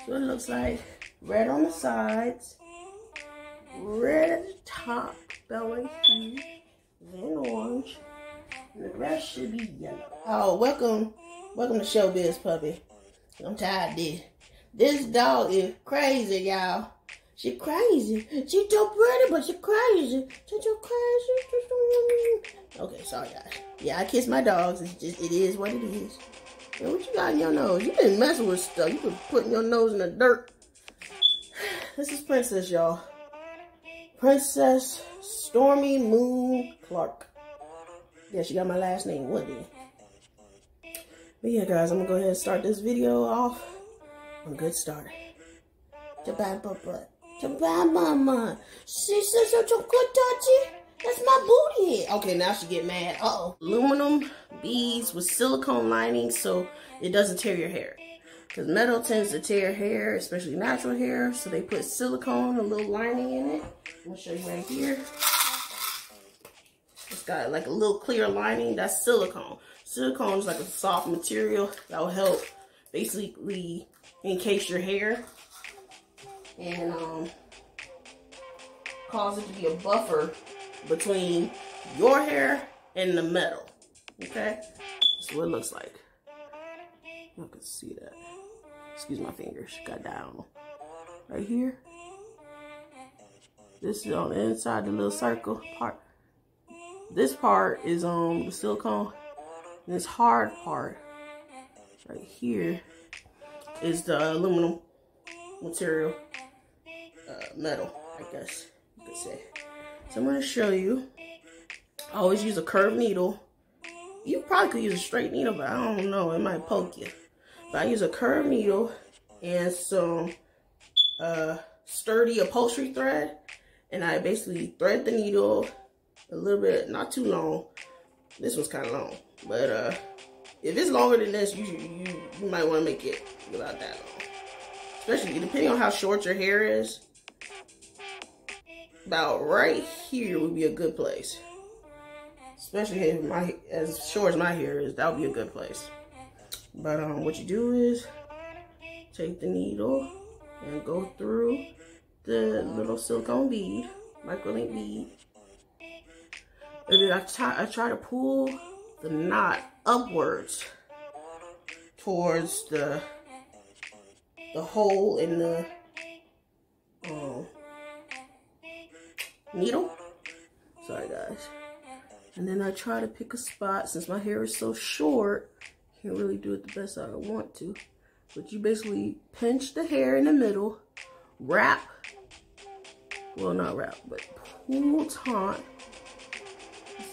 So it looks like red on the sides, red at the top, belly here, then orange, and the rest should be yellow. Oh, welcome to Showbiz, puppy. I'm tired of this. This dog is crazy, y'all. She crazy. She so pretty, but she crazy. She's so crazy. Okay, sorry, guys. Yeah, I kiss my dogs. It is what it is. And what you got in your nose? You been messing with stuff. You been putting your nose in the dirt. This is Princess, y'all. Princess Stormy Moon Clark. Yeah, she got my last name. What did? But yeah, guys, I'm gonna go ahead and start this video off on a good start. Mama. She says so good, touchy. That's my booty. Okay, now she get mad. Uh-oh. Aluminum beads with silicone lining so it doesn't tear your hair. because metal tends to tear hair, especially natural hair. So they put silicone, a little lining in it. I'm gonna show you right here. It's got like a little clear lining. That's silicone. Silicone is like a soft material that will help basically encase your hair and cause it to be a buffer between your hair and the metal. Okay, that's what it looks like. You can see that. Excuse my fingers, got down right here. This is on the inside, the little circle part. This part is the silicone. And this hard part right here is the aluminum material, metal, I guess you could say. So I'm going to show you. I always use a curved needle. You probably could use a straight needle, but I don't know, it might poke you. But I use a curved needle and some sturdy upholstery thread, and I basically thread the needle a little bit, not too long. This one's kind of long, but if it's longer than this, you might want to make it about that long. Especially depending on how short your hair is. About right here would be a good place. Especially if as short as my hair is, that would be a good place. But what you do is take the needle and go through the little silicone bead, microlink bead. And then I try to pull the knot upwards towards the hole in the needle. Sorry guys. And then I try to pick a spot. Since my hair is so short, can't really do it the best I want to. But you basically pinch the hair in the middle, wrap, well not wrap, but pull taut.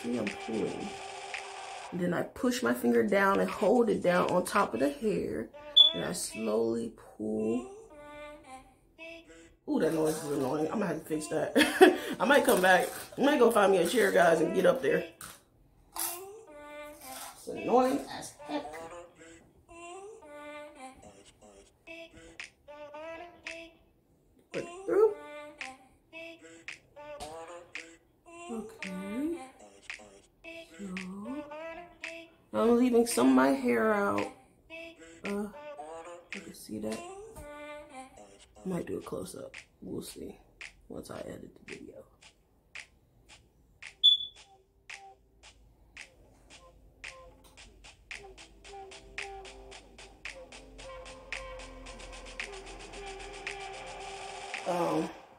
See, I'm pulling. And then I push my finger down and hold it down on top of the hair. And I slowly pull. Ooh, that noise is annoying. I'm gonna have to fix that. I might come back. I might go find me a chair, guys, and get up there. It's annoying as heck. Put it through. Okay. So I'm leaving some of my hair out. You can see that. I might do a close up. We'll see once I edit the video.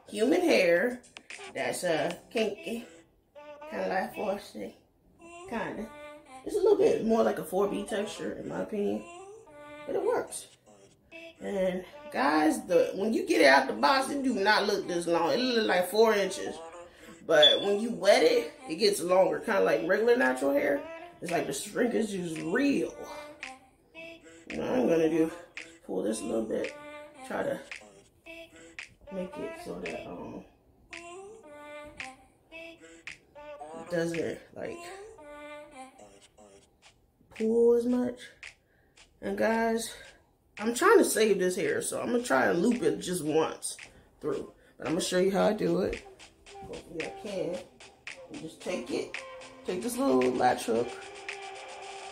Human hair that's kinky, kind of like 4C, kind of. It's a little bit more like a 4B texture in my opinion, but it works. And guys, when you get it out the box, it do not look this long. It looks like 4 inches, but when you wet it, it gets longer, kind of like regular natural hair. It's like the shrinkage is real. What I'm gonna do, pull this a little bit, try to make it so that it doesn't like pull as much. And guys, I'm trying to save this hair, so I'm gonna try and loop it just once through. But I'm gonna show you how I do it. Hopefully I can. You just take this little latch hook.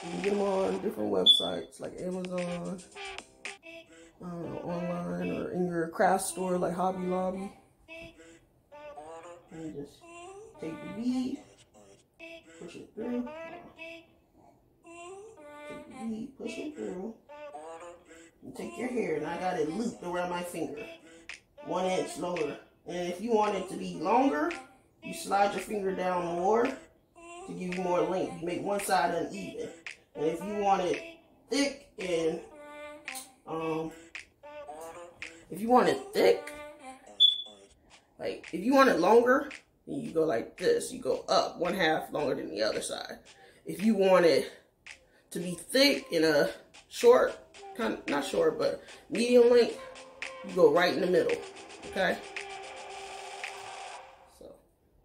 You can get them on different websites like Amazon, online, or in your craft store like Hobby Lobby. And you just take the bead, push it through. Take the bead, push it through. And take your hair, and I got it looped around my finger, 1 inch longer. And if you want it to be longer, you slide your finger down more to give you more length. You make one side uneven. And if you want it thick and if you want it thick, like if you want it longer, then you go like this. You go up 1/2 longer than the other side. If you want it to be thick in a short, not short, but medium length, you go right in the middle, okay? So,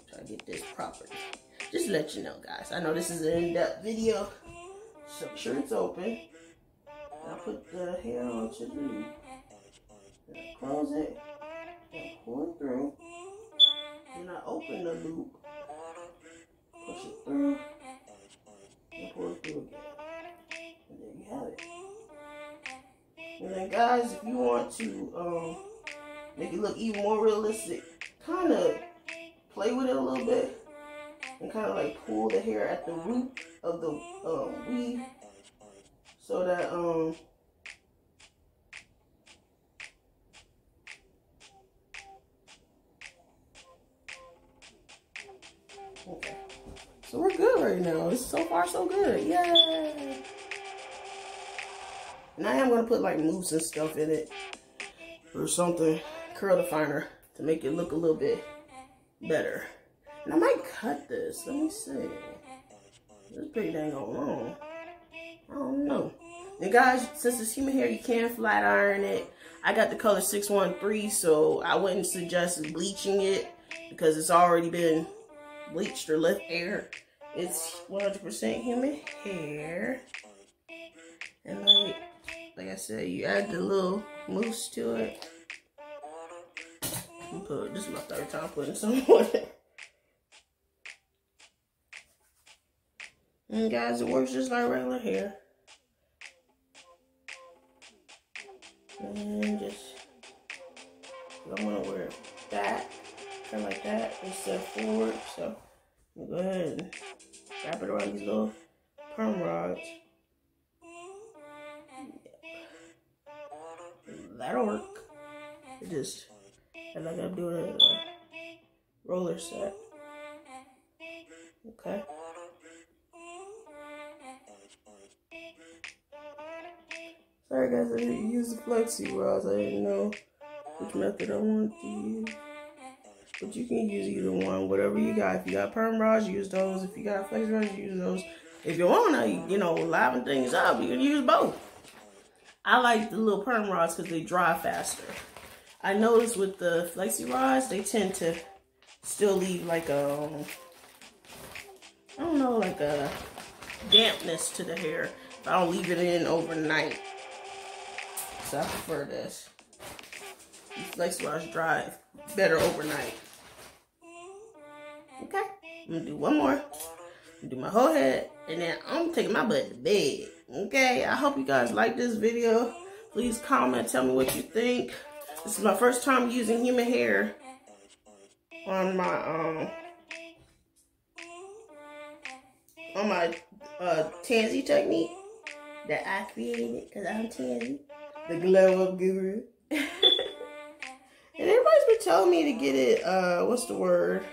try to get this properly. Just to let you know, guys. I know this is an in-depth video, so make sure it's open. I put the hair onto the loop. Then I close it. And pull it through. Then I open the loop. Push it through. And pull it through again. And there you have it. And then guys, if you want to make it look even more realistic, kind of play with it a little bit. And kind of like pull the hair at the root of the weave. So that okay. So we're good right now. It's so far so good. Yay! And I am gonna put like mousse and stuff in it or something, curl definer, to make it look a little bit better. And I might cut this. Let me see. This is pretty dang long. I don't know. And guys, since it's human hair, you can flat iron it. I got the color 613, so I wouldn't suggest bleaching it because it's already been bleached or left air. It's 100% human hair. And like I said, you add the little mousse to it. This is my third time putting some on it. And guys, it works just like regular hair. And just, I want to wear it back, kind of like that, instead of forward. So, I'm gonna go ahead and wrap it around these little perm rods. Yeah. That'll work. It just, and like I'm doing a roller set. Okay. Sorry guys, I didn't use the flexi rods. I didn't know which method I wanted to use. But you can use either one, whatever you got. If you got perm rods, use those. If you got flexi rods, use those. If you want to, you know, liven things up, you can use both. I like the little perm rods because they dry faster. I noticed with the flexi rods, they tend to still leave like a, I don't know, like a dampness to the hair if I don't leave it in overnight. So I prefer this. These flexi rods dry better overnight. Okay, I'm gonna do one more. I'm gonna do my whole head, and then I'm taking my butt to bed. Okay, I hope you guys like this video. Please comment, tell me what you think. This is my first time using human hair on my Tanzy technique that I created because I'm Tanzy, the glow up guru. And everybody's been telling me to get it, what's the word?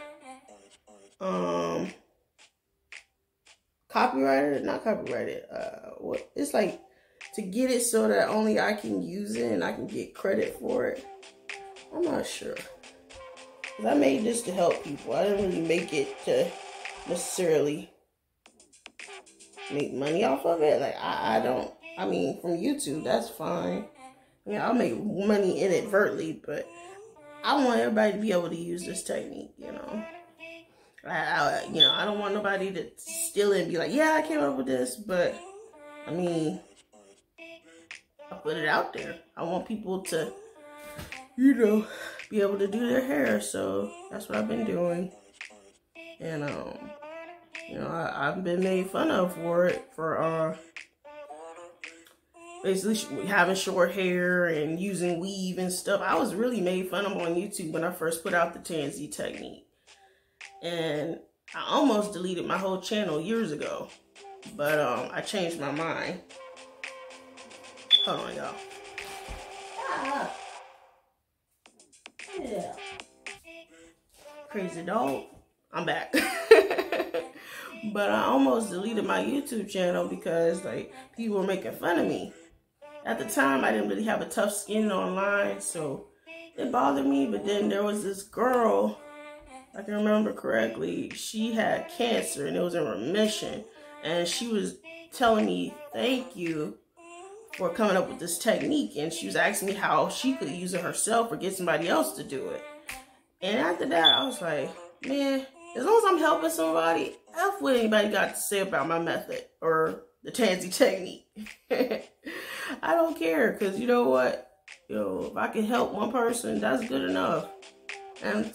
Copyrighted? Not copyrighted. What? It's like to get it so that only I can use it and I can get credit for it. I'm not sure. Cause I made this to help people. I didn't really make it to necessarily make money off of it. Like I don't. I mean, from YouTube, that's fine. I mean, I'll make money inadvertently, but I want everybody to be able to use this technique, you know. You know, I don't want nobody to steal it and be like, yeah, I came up with this, but I mean, I put it out there. I want people to, you know, be able to do their hair, so that's what I've been doing. And you know, I've been made fun of for it, for basically having short hair and using weave and stuff. I was really made fun of on YouTube when I first put out the Tanzy technique. And I almost deleted my whole channel years ago. But I changed my mind. Hold on, y'all. Yeah. Crazy dog. I'm back. But I almost deleted my YouTube channel because like people were making fun of me. At the time, I didn't really have a tough skin online, so it bothered me. But then there was this girl, I can remember correctly, she had cancer and it was in remission. And she was telling me, thank you for coming up with this technique. And she was asking me how she could use it herself or get somebody else to do it. And after that, I was like, man, as long as I'm helping somebody, F what anybody got to say about my method or the Tanzy technique. I don't care, because you know what? If I can help one person, that's good enough. And